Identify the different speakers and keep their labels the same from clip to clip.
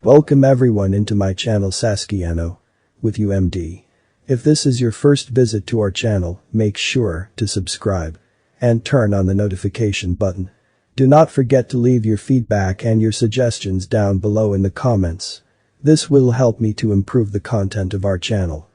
Speaker 1: Welcome everyone into my channel Saskiano with UMD. If this is your first visit to our channel, make sure to subscribe and turn on the notification button. Do not forget to leave your feedback and your suggestions down below in the comments. This will help me to improve the content of our channel.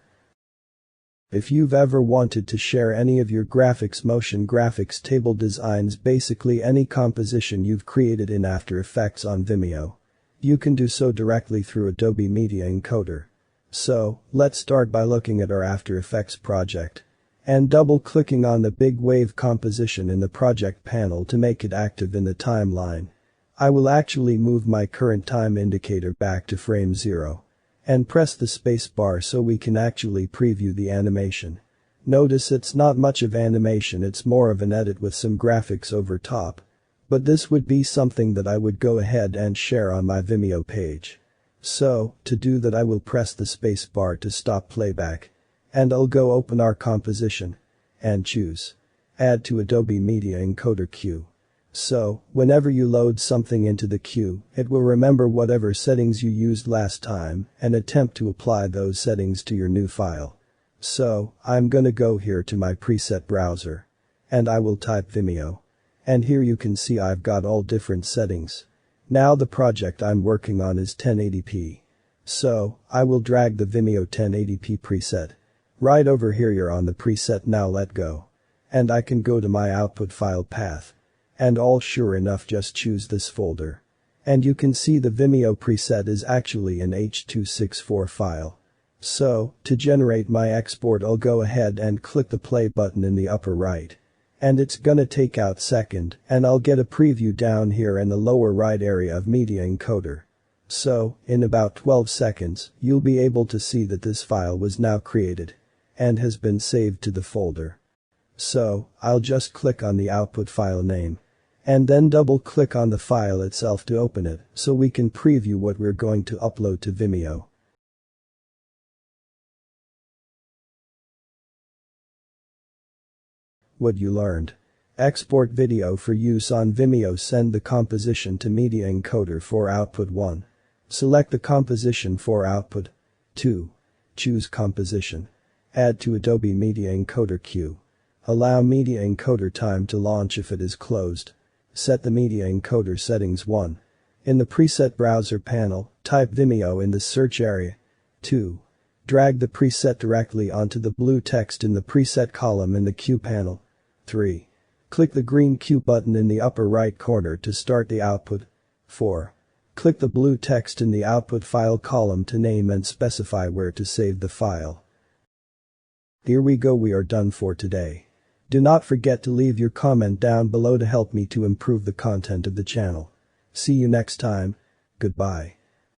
Speaker 1: If you've ever wanted to share any of your graphics, motion graphics, table designs, basically any composition you've created in After Effects on Vimeo, you can do so directly through Adobe Media Encoder. So, let's start by looking at our After Effects project and double-clicking on the big wave composition in the project panel to make it active in the timeline. I will actually move my current time indicator back to frame 0 and press the space bar so we can actually preview the animation. Notice it's not much of animation, it's more of an edit with some graphics over top. But this would be something that I would go ahead and share on my Vimeo page. So, to do that I will press the space bar to stop playback. And I'll go open our composition and choose Add to Adobe Media Encoder Queue. So, whenever you load something into the queue, it will remember whatever settings you used last time and attempt to apply those settings to your new file. So, I'm gonna go here to my preset browser and I will type Vimeo. And here you can see I've got all different settings. Now the project I'm working on is 1080p. So, I will drag the Vimeo 1080p preset right over here on the preset. Now let go. And I can go to my output file path. And all sure enough just choose this folder. And you can see the Vimeo preset is actually an H.264 file. So, to generate my export I'll go ahead and click the play button in the upper right. And it's gonna take out second, and I'll get a preview down here in the lower right area of Media Encoder. So, in about 12 seconds, you'll be able to see that this file was now created and has been saved to the folder. So, I'll just click on the output file name and then double click on the file itself to open it so we can preview what we're going to upload to Vimeo. What you learned. Export video for use on Vimeo. Send the composition to Media Encoder for output 1. Select the composition for output 2. Choose composition. Add to Adobe Media Encoder Queue. Allow Media Encoder time to launch if it is closed. Set the Media Encoder settings 1. In the preset browser panel, type Vimeo in the search area. 2. Drag the preset directly onto the blue text in the preset column in the queue panel. 3. Click the green Q button in the upper right corner to start the output. 4. Click the blue text in the output file column to name and specify where to save the file. Here we go, we are done for today. Do not forget to leave your comment down below to help me to improve the content of the channel. See you next time. Goodbye.